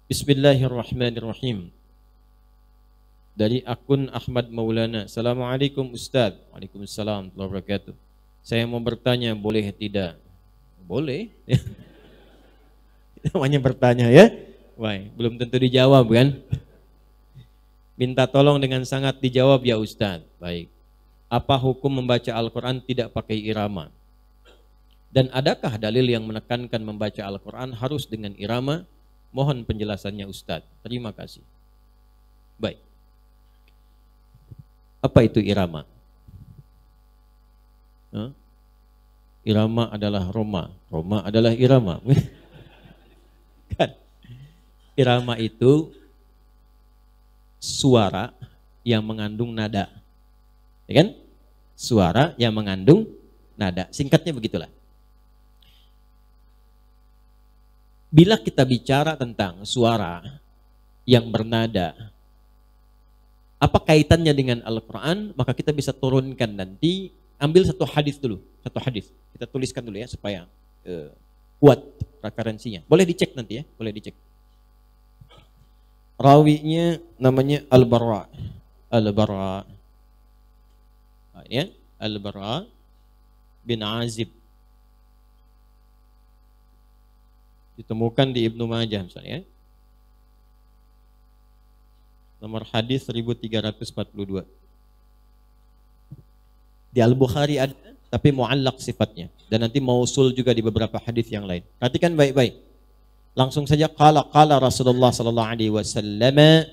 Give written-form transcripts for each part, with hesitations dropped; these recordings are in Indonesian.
Bismillahirrahmanirrahim. Dari akun Ahmad Maulana. Assalamualaikum Ustaz. Waalaikumsalam warahmatullahi wabarakatuh. Saya mau bertanya, boleh tidak? Boleh. Namanya bertanya ya. Wah, belum tentu dijawab kan? Minta tolong dengan sangat dijawab ya Ustaz. Baik. Apa hukum membaca Al-Quran tidak pakai irama? Dan adakah dalil yang menekankan membaca Al-Quran harus dengan irama? Mohon penjelasannya Ustaz. Terima kasih. Baik. Apa itu irama? Irama adalah Roma. Roma adalah irama. Kan? Irama itu suara yang mengandung nada. Ya kan? Suara yang mengandung nada. Singkatnya begitulah. Bila kita bicara tentang suara yang bernada, apa kaitannya dengan Al-Quran? Maka kita bisa turunkan nanti, ambil satu hadis dulu, satu hadis. Kita tuliskan dulu ya supaya kuat referensinya. Boleh dicek nanti ya, boleh dicek. Rawinya namanya Al-Bara. Al-Bara. Ya, Al-Bara bin Azib. Ditemukan di Ibnu Majah misalnya. Nomor hadis 1342. Di Al-Bukhari ada, tapi mu'allaq sifatnya. Dan nanti mausul juga di beberapa hadis yang lain. Perhatikan baik-baik. Langsung saja qala Rasulullah sallallahu alaihi wasallam.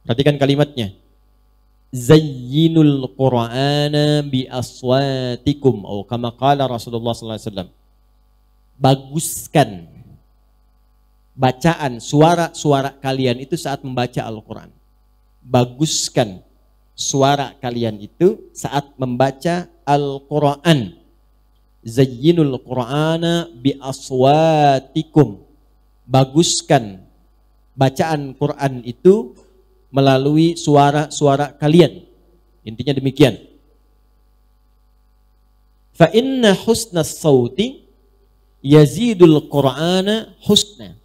Perhatikan kalimatnya. Zayyinul Qur'ana bi aswatikum atau kama qala Rasulullah sallallahu alaihi wasallam. Baguskan bacaan suara-suara kalian itu saat membaca Al-Quran. Baguskan suara kalian itu saat membaca Al-Quran. Zayyinul Qur'ana bi aswatikum. Baguskan bacaan Quran itu melalui suara-suara kalian. Intinya demikian. Fa inna husnas sauti yazidul Qur'ana husna.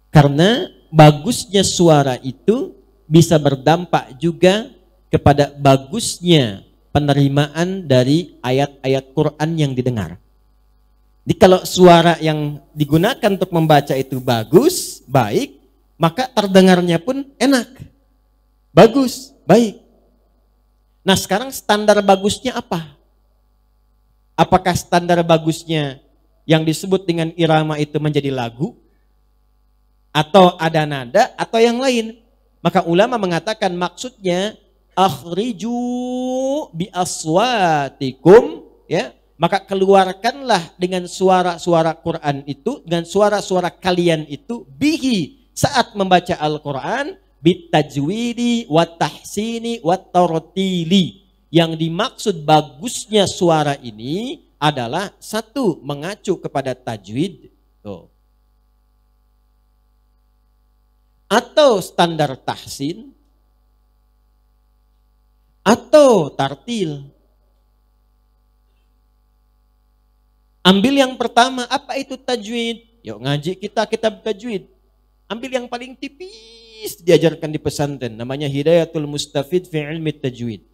Karena bagusnya suara itu bisa berdampak juga kepada bagusnya penerimaan dari ayat-ayat Quran yang didengar. Jadi kalau suara yang digunakan untuk membaca itu bagus, baik, maka terdengarnya pun enak. Bagus, baik. Nah sekarang standar bagusnya apa? Apakah standar bagusnya yang disebut dengan irama itu menjadi lagu, atau ada nada, atau yang lain? Maka ulama mengatakan maksudnya akhriju bi aswatikum, ya, maka keluarkanlah dengan suara-suara Quran itu, dengan suara-suara kalian itu, bihi, saat membaca Al-Quran, bitajwidi wat tahsini wat tartili. Yang dimaksud bagusnya suara ini adalah satu, mengacu kepada tajwid, atau standar tahsin, atau tartil. Ambil yang pertama, apa itu tajwid? Yuk ngaji kita kitab tajwid. Ambil yang paling tipis diajarkan di pesantren, namanya Hidayatul Mustafid fi ilmi tajwid.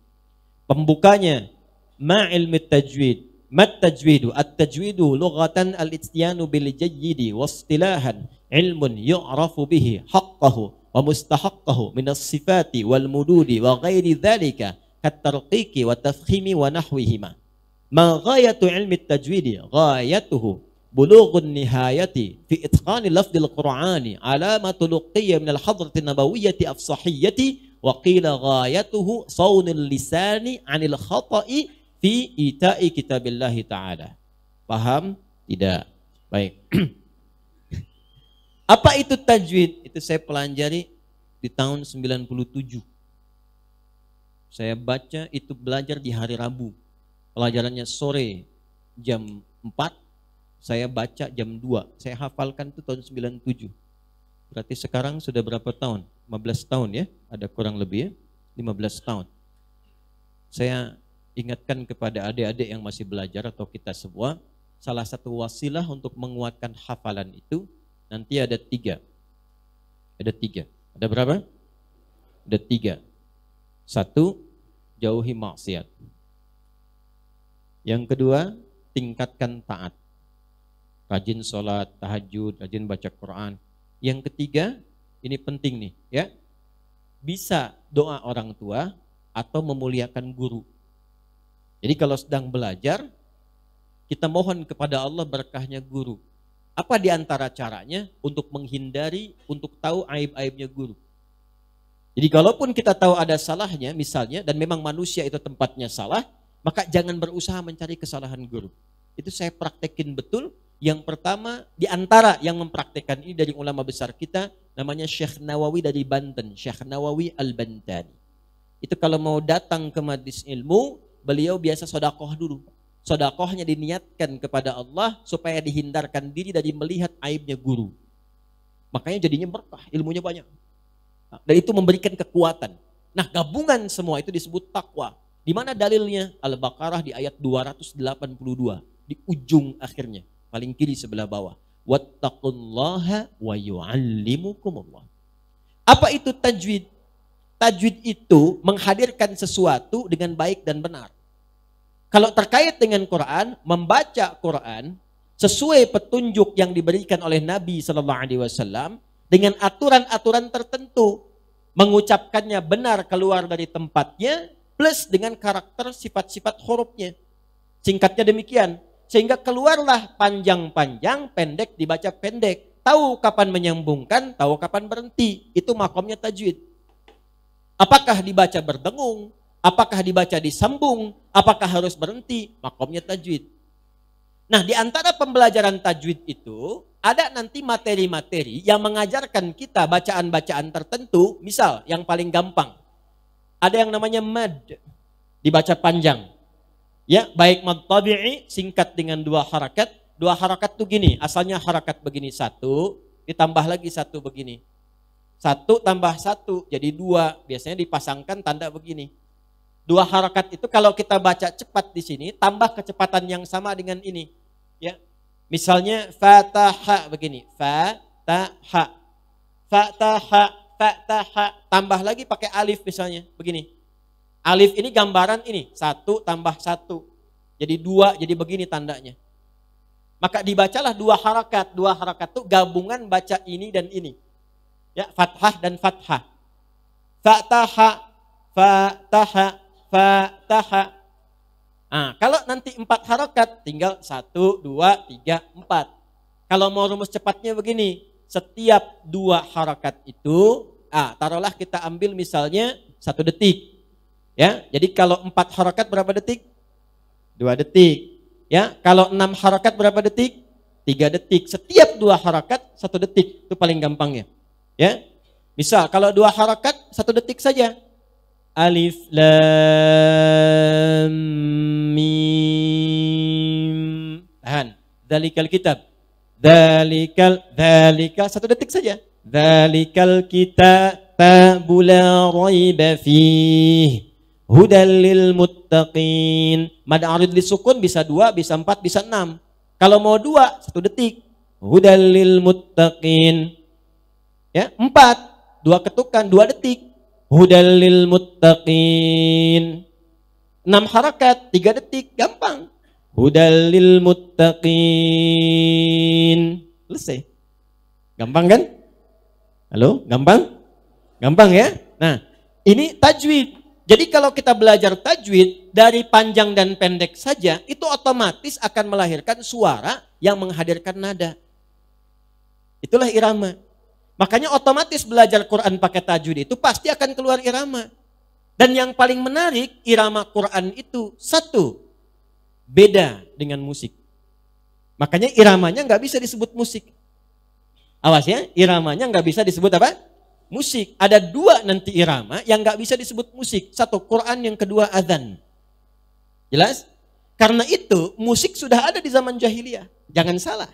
Pembukanya, ma ilmi tajwid. Mat tajwidu, at-tajwidu lughatan al-ityanu bil jayyidi wastilahan ilmun yu'rafu bihi haqqahu wa mustahaqqahu min as-sifati wal mududi wa ghairi dhalika kat-tarqiqi wa tafkhimi wa nahwihima. Ma ghayatu ilmi at-tajwidi ghayatuhu bulughun nihayati fi itqani lafdil qur'ani alamatul luqiyya min al-hadrati nabawiyyati afsahiyyati wa qila ghayatuhu sawnul lisani 'anil khata'i fi ita'i kitabillahi ta'ala. Paham? Tidak. Baik. Apa itu tajwid? Itu saya pelajari di tahun 97. Saya baca itu, belajar di hari Rabu. Pelajarannya sore jam 4, saya baca jam 2. Saya hafalkan itu tahun 97. Berarti sekarang sudah berapa tahun? 15 tahun ya? Ada kurang lebih ya? 15 tahun. Saya ingatkan kepada adik-adik yang masih belajar atau kita semua, salah satu wasilah untuk menguatkan hafalan itu nanti ada 3. Ada 3. Ada berapa? Ada 3. 1, jauhi maksiat. Yang kedua, tingkatkan taat. Rajin sholat, tahajud, rajin baca Quran. Yang ketiga, ini penting nih ya, bisa doa orang tua atau memuliakan guru. Jadi kalau sedang belajar, kita mohon kepada Allah berkahnya guru. Apa di antara caranya untuk menghindari, untuk tahu aib-aibnya guru? Jadi kalaupun kita tahu ada salahnya misalnya, dan memang manusia itu tempatnya salah, maka jangan berusaha mencari kesalahan guru. Itu saya praktekin betul. Yang pertama, di antara yang mempraktekkan ini dari ulama besar kita, namanya Syekh Nawawi dari Banten, Syekh Nawawi Al-Bantani. Itu kalau mau datang ke majlis ilmu, beliau biasa sodakoh dulu. Sodakohnya diniatkan kepada Allah supaya dihindarkan diri dari melihat aibnya guru. Makanya jadinya berkah, ilmunya banyak. Dan itu memberikan kekuatan. Nah, gabungan semua itu disebut takwa. Di mana dalilnya? Al-Baqarah di ayat 282, di ujung akhirnya, paling kiri sebelah bawah. Wattaqullaha wa yu'allimukumullah. Apa itu tajwid? Tajwid itu menghadirkan sesuatu dengan baik dan benar. Kalau terkait dengan Quran, membaca Quran sesuai petunjuk yang diberikan oleh Nabi SAW dengan aturan-aturan tertentu, mengucapkannya benar keluar dari tempatnya, plus dengan karakter sifat-sifat hurufnya. Singkatnya demikian, sehingga keluarlah panjang-panjang, pendek dibaca pendek. Tahu kapan menyambungkan, tahu kapan berhenti. Itu makomnya tajwid. Apakah dibaca berdengung? Apakah dibaca disambung? Apakah harus berhenti? Makomnya tajwid. Nah, di antara pembelajaran tajwid itu, ada nanti materi-materi yang mengajarkan kita bacaan-bacaan tertentu. Misal, yang paling gampang. Ada yang namanya mad, dibaca panjang. Ya, baik mad tabi'i, singkat dengan 2 harakat. 2 harakat tuh gini, asalnya harakat begini 1, ditambah lagi 1 begini. 1 tambah 1 jadi 2, biasanya dipasangkan tanda begini. 2 harakat itu kalau kita baca cepat di sini, tambah kecepatan yang sama dengan ini. Ya, misalnya fataha begini, fataha, fataha, fataha, tambah lagi pakai alif misalnya, begini. Alif ini gambaran ini, 1 tambah 1. Jadi 2, jadi begini tandanya. Maka dibacalah 2 harakat. 2 harakat itu gabungan baca ini dan ini. Ya, fathah dan fathah. Fataha, fataha, fataha. Nah, kalau nanti 4 harakat, tinggal 1, 2, 3, 4. Kalau mau rumus cepatnya begini, setiap 2 harakat itu, taruhlah kita ambil misalnya 1 detik. Ya, jadi kalau 4 harakat berapa detik? 2 detik. Ya, kalau 6 harakat berapa detik? 3 detik. Setiap 2 harakat 1 detik. Itu paling gampangnya. Ya. Misal kalau 2 harakat 1 detik saja. Alif lam mim. Tahan. Dzalikal kitab. Dzalika 1 detik saja. Dzalikal kitabu la raiba fihi. Hudal lil muttaqin. Mad arid disukun bisa 2, bisa 4, bisa 6. Kalau mau 2, 1 detik. Hudal lil muttaqin. Ya, 4, 2 ketukan, 2 detik. Hudal lil muttaqin. 6 harakat, 3 detik, gampang. Hudal lil muttaqin. Selesai. Gampang kan? Halo, gampang? Gampang ya? Nah, ini tajwid. Jadi kalau kita belajar tajwid dari panjang dan pendek saja, itu otomatis akan melahirkan suara yang menghadirkan nada. Itulah irama. Makanya otomatis belajar Quran pakai tajwid itu pasti akan keluar irama. Dan yang paling menarik, irama Quran itu 1, beda dengan musik. Makanya iramanya nggak bisa disebut musik. Awas ya, iramanya nggak bisa disebut apa? Musik. Ada 2 nanti irama yang nggak bisa disebut musik. 1 Quran, yang kedua adzan. Jelas? Karena itu musik sudah ada di zaman jahiliyah. Jangan salah.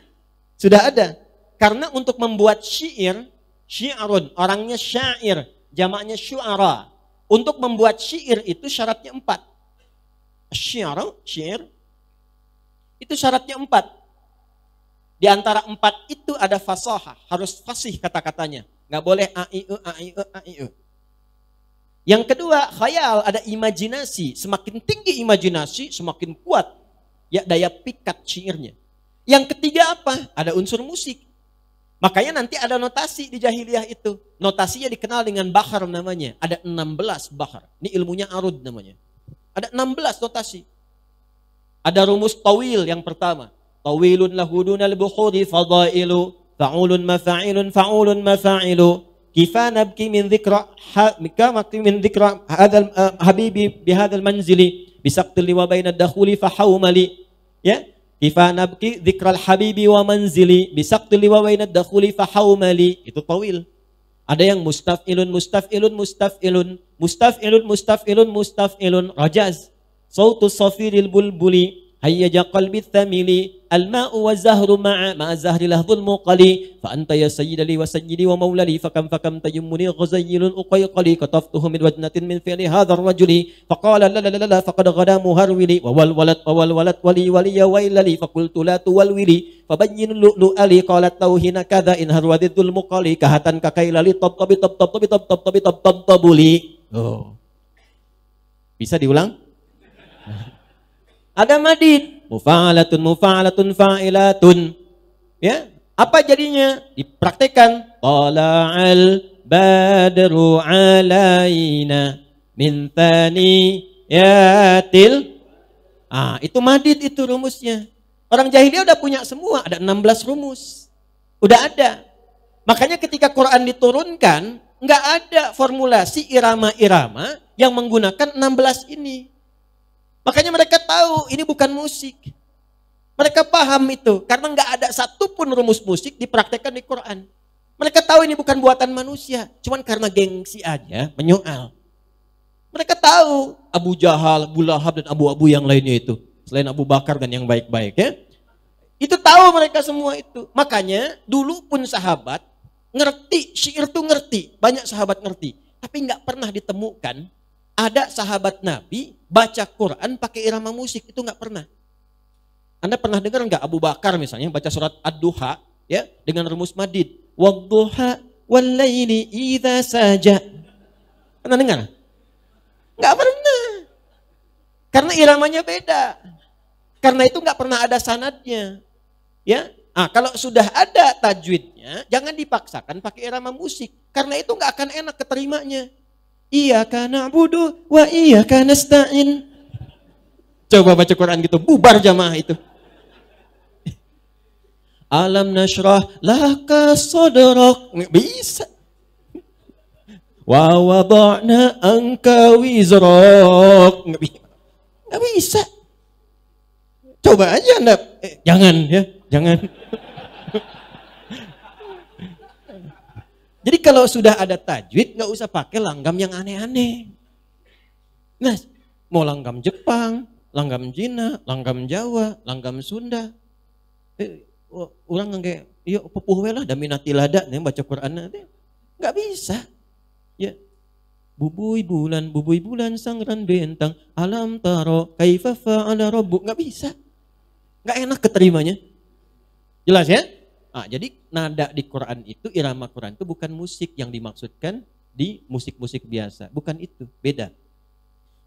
Sudah ada. Karena untuk membuat syi'run, orangnya syair, jamaknya syu'ara. Untuk membuat syair itu syaratnya 4. Syair, itu syaratnya 4. Di antara 4 itu ada fasahah, harus fasih kata-katanya. Nggak boleh a i e a i e a i e. Yang kedua, khayal, ada imajinasi. Semakin tinggi imajinasi, semakin kuat ya daya pikat syairnya. Yang ketiga apa? Ada unsur musik. Makanya nanti ada notasi di jahiliyah itu. Notasinya dikenal dengan bahar namanya. Ada 16 bahar. Ini ilmunya arud namanya. Ada 16 notasi. Ada rumus tawil yang pertama. Tawilun lahudunal bukhuri fadailu. Fa'ulun mafa'ilun fa'ulun mafa'ilu. Kifa nabki min dhikra hadal habibi bihadal manzili. Bisaqtili wa baina dakhuli fahawmali. Ya. Kifa nabki dzikral habibi wa manzili bisaqtili wa bainad dakhuli fahawmali. Itu tawil. Ada yang mustaf'ilun mustaf'ilun mustaf'ilun mustaf'ilun mustaf'ilun mustaf'ilun rajaz. Sautus safiril bulbuli hayyaja qalbi thamili al-ma'u wa zahru ma'a zahri lahdhul muqali fa anta ya sayyidali wa sayyidi wa maulali fakam tayammuni ghazayyilun uqayqali kataftuhu min wajnatin min fi'li hadha ar-rajuli faqala la la la faqad ghada muharwili wa wal walad wali wali ya wailali faqultu la tuwalwili fabayyin lu'ali qalat tauhina kadha in harwadidul muqali kahatan kakailali tab tabuli. Oh, bisa diulang? Ada madid, mufa'alatun fa'ilatun. Ya, apa jadinya? Dipraktekkan. Tala'al badru alaina min thaniyatil. Itu madid, itu rumusnya. Orang jahiliyah udah punya semua, ada 16 rumus. Udah ada. Makanya ketika Quran diturunkan, nggak ada formulasi irama-irama yang menggunakan 16 ini. Makanya mereka tahu ini bukan musik. Mereka paham itu. Karena nggak ada satupun rumus musik dipraktekkan di Quran. Mereka tahu ini bukan buatan manusia. Cuman karena gengsi aja menyoal. Mereka tahu Abu Jahal, Abu Lahab dan Abu yang lainnya itu. Selain Abu Bakar dan yang baik-baik ya. Itu tahu mereka semua itu. Makanya dulu pun sahabat ngerti, syair tuh ngerti. Banyak sahabat ngerti. Tapi nggak pernah ditemukan ada sahabat Nabi baca Quran pakai irama musik, itu nggak pernah. Anda pernah dengar nggak Abu Bakar misalnya baca surat Ad-Duha ya dengan rumus madid? Wadduha wal-laili idza saja. Pernah dengar? Nggak pernah. Karena iramanya beda. Karena itu nggak pernah ada sanadnya. Ya, kalau sudah ada tajwidnya, jangan dipaksakan pakai irama musik. Karena itu nggak akan enak keterimanya. Iyyaka na'budu wa iyyaka nasta'in. Coba baca Quran gitu, bubar jamaah itu. Alam nashrah laka sadrak. Nggak bisa. Wa wada'na anka wizrak. Nggak bisa. Coba aja Anda. Jangan ya, jangan. Jadi kalau sudah ada tajwid, nggak usah pakai langgam yang aneh-aneh. Nah, mau langgam Jepang, langgam Cina, langgam Jawa, langgam Sunda. Orang kayak, yuk pepuh lah, daminati lada, nih baca Quran nanti. Nggak bisa. Ya, bubui bulan, sangran bentang, alam taro, kaifa fa'ala rabbuk. Nggak bisa. Nggak enak keterimanya. Jelas ya? Jadi nada di Quran itu, irama Quran itu bukan musik yang dimaksudkan di musik-musik biasa. Bukan itu, beda.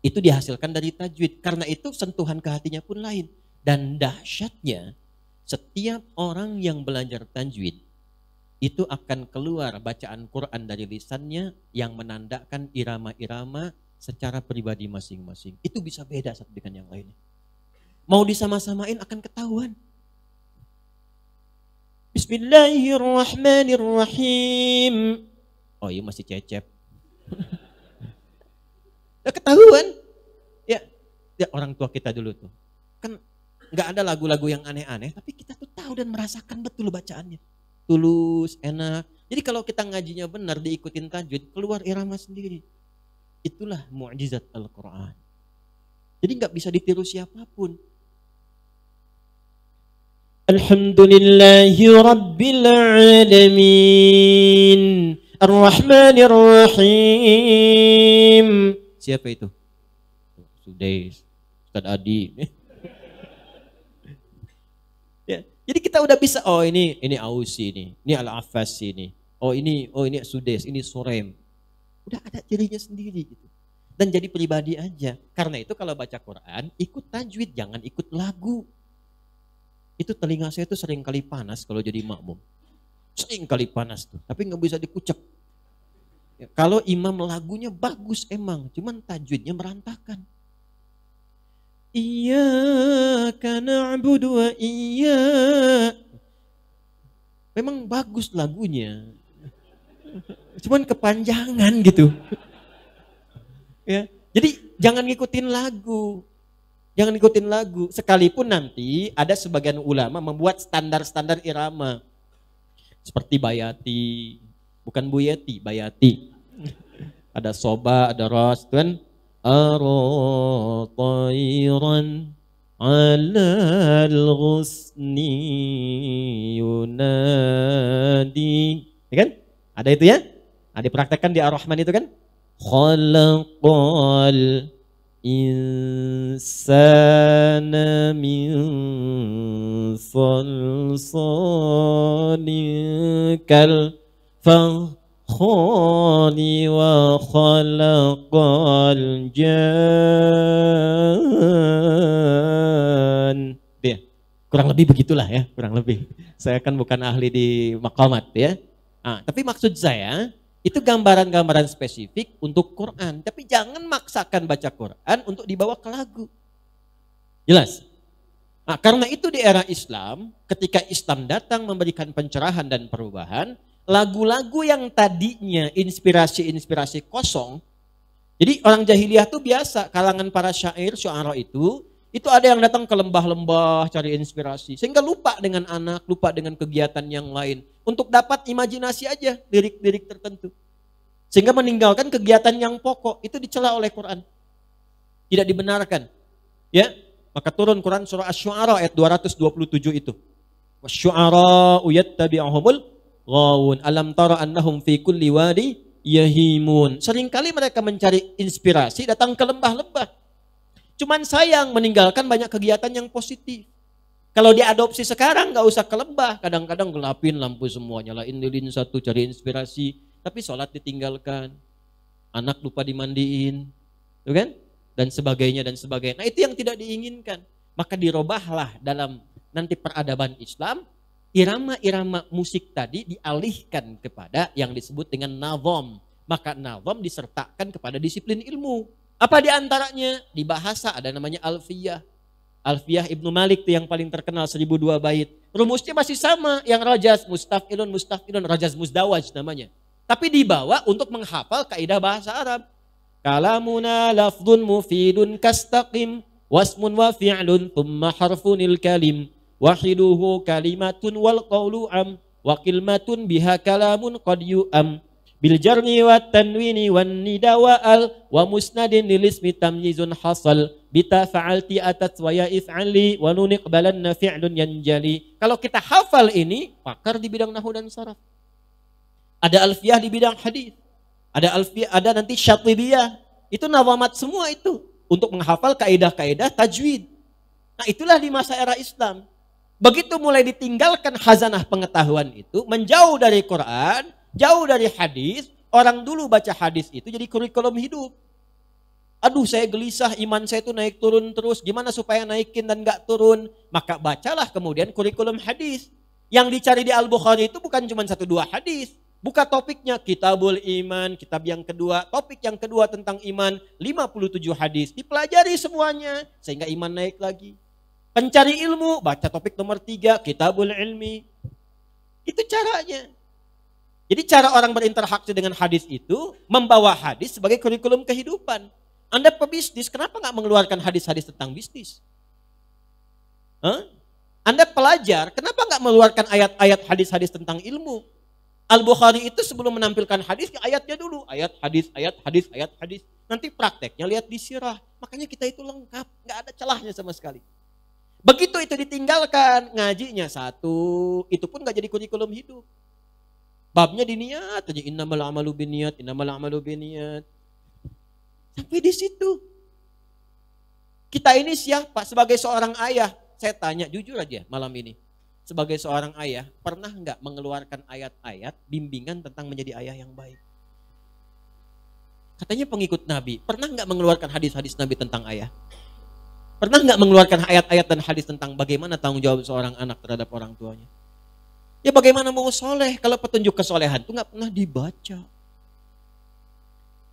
Itu dihasilkan dari tajwid. Karena itu sentuhan ke hatinya pun lain. Dan dahsyatnya, setiap orang yang belajar tajwid, itu akan keluar bacaan Quran dari lisannya yang menandakan irama-irama secara pribadi masing-masing. Itu bisa beda satu dengan yang lainnya. Mau disama-samain akan ketahuan. Bismillahirrahmanirrahim. Oh iya masih cecep. Udah ketahuan. Ya orang tua kita dulu tuh. Kan gak ada lagu-lagu yang aneh-aneh. Tapi kita tuh tahu dan merasakan betul bacaannya. Tulus, enak. Jadi kalau kita ngajinya benar, diikutin tajwid, keluar irama sendiri. Itulah mukjizat Al-Quran. Jadi gak bisa ditiru siapapun. Alhamdulillahi Rabbil Alamin Ar-Rahmanir Rahim. Siapa itu? Sudais, Ustaz Adi. Ya, jadi kita udah bisa, oh ini Ausi ini Al-Affas ini. Oh ini sudes, ini surem. Udah ada cirinya sendiri gitu. Dan jadi pribadi aja. Karena itu kalau baca Quran, ikut tajwid, jangan ikut lagu. Itu telinga saya tuh sering kali panas kalau jadi makmum. Sering kali panas tuh, tapi nggak bisa dikucek. Ya, kalau imam lagunya bagus emang, cuman tajwidnya berantakan. Iyyaka na'budu wa memang bagus lagunya. Cuman kepanjangan gitu. Ya. Jadi jangan ngikutin lagu. Jangan ngikutin lagu. Sekalipun nanti ada sebagian ulama membuat standar-standar irama. Seperti Bayati. Bukan Buyeti, Bayati. Ada soba, ada ros. Itu kan. Ar-tayran alal ghusni yunadi. Ya kan? Ada itu ya? Ada dipraktekkan di Ar-Rahman itu kan? Khalaqal insana min salsalin kal fakhari wa khalaqal jan. Ya, kurang lebih begitulah ya, kurang lebih. Saya kan bukan ahli di maqamat ya. Tapi maksud saya itu gambaran-gambaran spesifik untuk Quran. Tapi jangan maksakan baca Quran untuk dibawa ke lagu. Jelas? Karena itu di era Islam, ketika Islam datang memberikan pencerahan dan perubahan, lagu-lagu yang tadinya inspirasi-inspirasi kosong. Jadi orang jahiliyah tuh biasa, kalangan para syair, syu'ara itu ada yang datang ke lembah-lembah cari inspirasi. Sehingga lupa dengan anak, lupa dengan kegiatan yang lain. Untuk dapat imajinasi aja lirik-lirik tertentu. Sehingga meninggalkan kegiatan yang pokok. Itu dicela oleh Quran. Tidak dibenarkan. Ya, maka turun Quran surah Asy-Syu'ara ayat 227 itu. Wasyu'ara yattabi'uhumul ghawun. Alam tara annahum fi kulli wadi yahimun. Seringkali mereka mencari inspirasi datang ke lembah-lembah. Cuman sayang meninggalkan banyak kegiatan yang positif. Kalau diadopsi sekarang nggak usah ke lembah, kadang-kadang gelapin lampu semua, nyalain lilin satu cari inspirasi, tapi sholat ditinggalkan, anak lupa dimandiin, tuh kan? Dan sebagainya dan sebagainya. Nah itu yang tidak diinginkan. Maka dirobahlah dalam nanti peradaban Islam, irama-irama musik tadi dialihkan kepada yang disebut dengan nazam. Maka nazam disertakan kepada disiplin ilmu. Apa diantaranya? Di bahasa ada namanya alfiyah. Alfiyah Ibnu Malik itu yang paling terkenal 1002 bait. Rumusnya masih sama, yang rajas, mustafilun, rajas muzdawaj namanya. Tapi dibawa untuk menghafal kaidah bahasa Arab. Kalamuna lafdun mufidun kastaqim, wasmun wa fi'lun thumma harfunil kalim, wahiduhu kalimatun wal qawlu am, wa kilmatun biha kalamun qad yu'am. Bil jarni wa tanwini wan nida wa al wa musnadin lil ismi tamyizun hasal bita fa'alti atat wa ya if'ali wa nun iqbalanna fi'lun yanjali. Kalau kita hafal ini, pakar di bidang nahwu dan saraf. Ada alfiyah di bidang hadis. Ada alfiyah, ada nanti syatibiyah. Itu nawamat semua itu untuk menghafal kaidah-kaidah tajwid. Nah, itulah di masa era Islam. Begitu mulai ditinggalkan khazanah pengetahuan itu, menjauh dari Quran, jauh dari hadis, orang dulu baca hadis itu jadi kurikulum hidup. Aduh saya gelisah, iman saya itu naik turun terus, gimana supaya naikin dan gak turun? Maka bacalah kemudian kurikulum hadis. Yang dicari di Al-Bukhari itu bukan cuma 1-2 hadis. Buka topiknya, kitabul iman, kitab yang kedua, topik yang kedua tentang iman, 57 hadis. Dipelajari semuanya, sehingga iman naik lagi. Pencari ilmu, baca topik nomor 3, kitabul ilmi. Itu caranya. Jadi cara orang berinteraksi dengan hadis itu membawa hadis sebagai kurikulum kehidupan. Anda pebisnis, kenapa nggak mengeluarkan hadis-hadis tentang bisnis? Anda pelajar, kenapa nggak mengeluarkan ayat-ayat hadis-hadis tentang ilmu? Al-Bukhari itu sebelum menampilkan hadis, ayatnya dulu. Ayat, hadis, ayat, hadis, ayat, hadis. Nanti prakteknya lihat di sirah. Makanya kita itu lengkap, nggak ada celahnya sama sekali. Begitu itu ditinggalkan, ngajinya satu, itu pun nggak jadi kurikulum hidup. Babnya di niat aja, innamal amalu binniyat, innamal amalu binniyat. Sampai di situ. Kita ini siapa? Sebagai seorang ayah, saya tanya jujur aja malam ini. sebagai seorang ayah, pernah nggak mengeluarkan ayat-ayat bimbingan tentang menjadi ayah yang baik? Katanya pengikut Nabi, pernah nggak mengeluarkan hadis-hadis Nabi tentang ayah? Pernah nggak mengeluarkan ayat-ayat dan hadis tentang bagaimana tanggung jawab seorang anak terhadap orang tuanya? Ya bagaimana mau soleh kalau petunjuk kesolehan itu nggak pernah dibaca?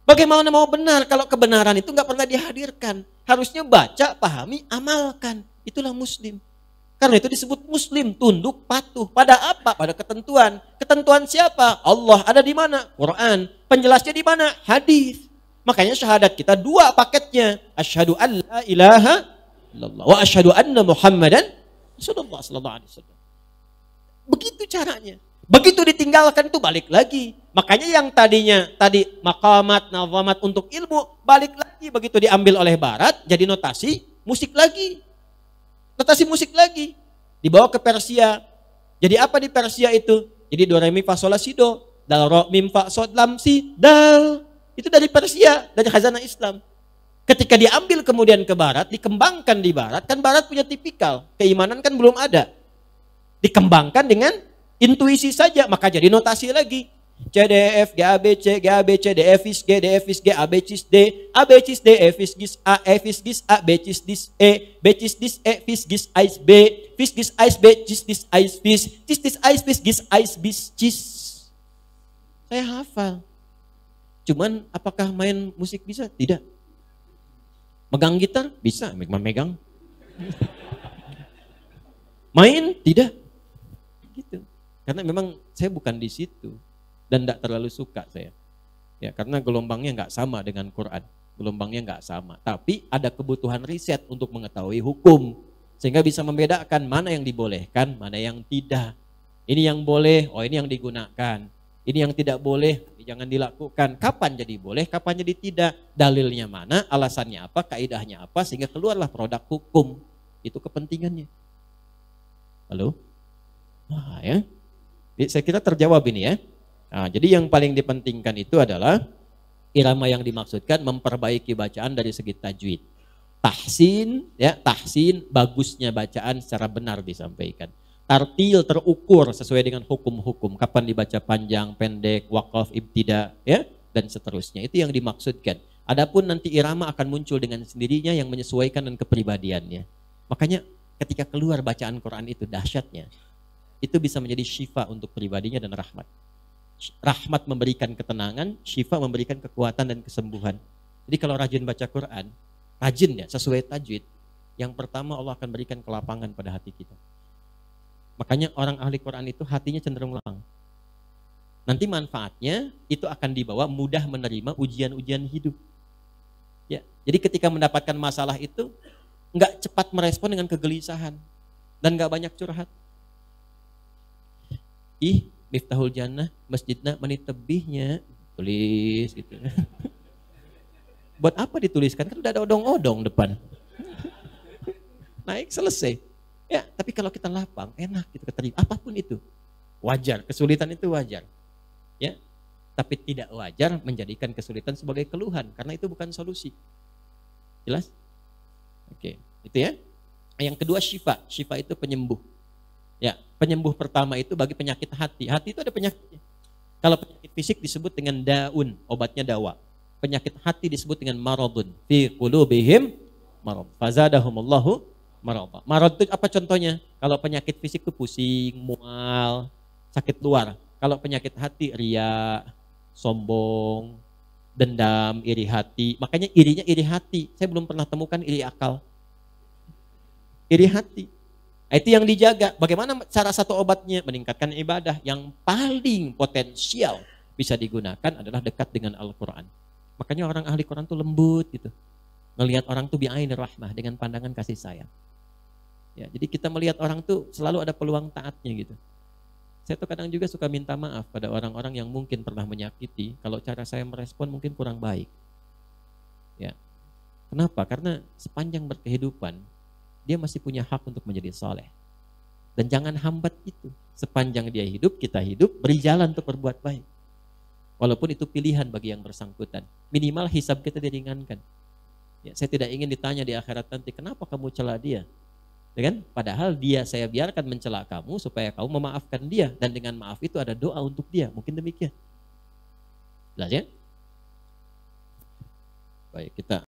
Bagaimana mau benar kalau kebenaran itu nggak pernah dihadirkan? Harusnya baca, pahami, amalkan. Itulah muslim. Karena itu disebut muslim, tunduk, patuh. Pada apa? Pada ketentuan. Ketentuan siapa? Allah. Ada di mana? Quran. Penjelasnya di mana? Hadis. Makanya syahadat kita dua paketnya. Asyhadu an la ilaha illallah wa asyhadu anna Muhammadan Rasulullah sallallahu alaihi wasallam. Begitu caranya. Begitu ditinggalkan itu balik lagi. Makanya yang tadinya maqamat, nazamat untuk ilmu, balik lagi begitu diambil oleh barat jadi notasi musik lagi. Notasi musik lagi. Dibawa ke Persia. Jadi apa di Persia itu? Jadi do re mi fa sol la si do, dal ro mim fa sol lam si dal. Itu dari Persia, dari khazanah Islam. Ketika diambil kemudian ke barat, dikembangkan di barat, kan barat punya tipikal, keimanan kan belum ada. Dikembangkan dengan intuisi saja, maka jadi notasi lagi. C, D, E, F, G, A, B, C, G, A, B, C, D, E, Fis, G, D, E, Fis, G, A, B, Cis, D, A, B, Cis, D, E, Fis, Gis, A, E, Fis, Gis, A, B, Cis, Dis, E, B, Cis, Dis, E, Fis, Gis, Ais, B, Fis, Gis, Ais, B, Cis, Dis, Ais, Fis, Cis, Dis, Ais, Fis, Gis, Ais, Bis, Cis. Saya hafal. Cuman apakah main musik bisa? Tidak. Megang gitar? Bisa, megang. Main? Tidak. Gitu. Karena memang saya bukan di situ dan tidak terlalu suka saya. Ya, karena gelombangnya nggak sama dengan Quran. Gelombangnya nggak sama. Tapi ada kebutuhan riset untuk mengetahui hukum. Sehingga bisa membedakan mana yang dibolehkan, mana yang tidak. Ini yang boleh, oh ini yang digunakan. Ini yang tidak boleh, jangan dilakukan. Kapan jadi boleh, kapan jadi tidak. Dalilnya mana, alasannya apa, kaidahnya apa. Sehingga keluarlah produk hukum. Itu kepentingannya. Halo? Wah ya. Saya kira terjawab ini ya. Nah, jadi yang paling dipentingkan itu adalah irama yang dimaksudkan memperbaiki bacaan dari segi tajwid. Tahsin, ya, tahsin bagusnya bacaan secara benar disampaikan. Tartil terukur sesuai dengan hukum-hukum. Kapan dibaca panjang, pendek, waqaf, ibtida, ya, dan seterusnya. Itu yang dimaksudkan. Adapun nanti irama akan muncul dengan sendirinya yang menyesuaikan dengan kepribadiannya. Makanya ketika keluar bacaan Quran itu dahsyatnya. Itu bisa menjadi syifa untuk pribadinya dan rahmat. Rahmat memberikan ketenangan, syifa memberikan kekuatan dan kesembuhan. Jadi kalau rajin baca Quran, rajin ya, sesuai tajwid, yang pertama Allah akan berikan kelapangan pada hati kita. Makanya orang ahli Quran itu hatinya cenderung lapang. Nanti manfaatnya itu akan dibawa mudah menerima ujian-ujian hidup. Ya, jadi ketika mendapatkan masalah itu, nggak cepat merespon dengan kegelisahan dan nggak banyak curhat. Miftahul Jannah, masjidna menit tebihnya, tulis gitu. Buat apa dituliskan? Kan udah ada odong-odong depan. Naik selesai. Ya, tapi kalau kita lapang, enak gitu keterima. Apapun itu, wajar. Kesulitan itu wajar. Ya, tapi tidak wajar menjadikan kesulitan sebagai keluhan, karena itu bukan solusi. Jelas? Oke, itu ya. Yang kedua syifa. Syifa itu penyembuh. Ya, penyembuh pertama itu bagi penyakit hati. Hati itu ada penyakitnya. Kalau penyakit fisik disebut dengan daun, obatnya dawa. Penyakit hati disebut dengan maradun. Fi qulubihim marad. Fazadahumullahu marad. Marad itu apa contohnya? Kalau penyakit fisik itu pusing, mual, sakit luar. Kalau penyakit hati ria, sombong, dendam, iri hati. Makanya irinya iri hati. Saya belum pernah temukan iri akal. Iri hati. Itu yang dijaga. Bagaimana cara satu obatnya? Meningkatkan ibadah. Yang paling potensial bisa digunakan adalah dekat dengan Al-Quran. Makanya orang ahli Quran tuh lembut gitu. Melihat orang tuh bi'ainir rahmah, dengan pandangan kasih sayang. Ya, jadi kita melihat orang tuh selalu ada peluang taatnya gitu. Saya tuh kadang juga suka minta maaf pada orang-orang yang mungkin pernah menyakiti. Kalau cara saya merespon mungkin kurang baik. Ya. Kenapa? Karena sepanjang berkehidupan dia masih punya hak untuk menjadi soleh. Dan jangan hambat itu. Sepanjang dia hidup, kita hidup, beri jalan untuk berbuat baik. Walaupun itu pilihan bagi yang bersangkutan. Minimal hisab kita diringankan. Ya, saya tidak ingin ditanya di akhirat nanti, kenapa kamu cela dia? Ya kan? Padahal dia saya biarkan mencela kamu supaya kamu memaafkan dia, dan dengan maaf itu ada doa untuk dia. Mungkin demikian. Jelas ya? Baik, kita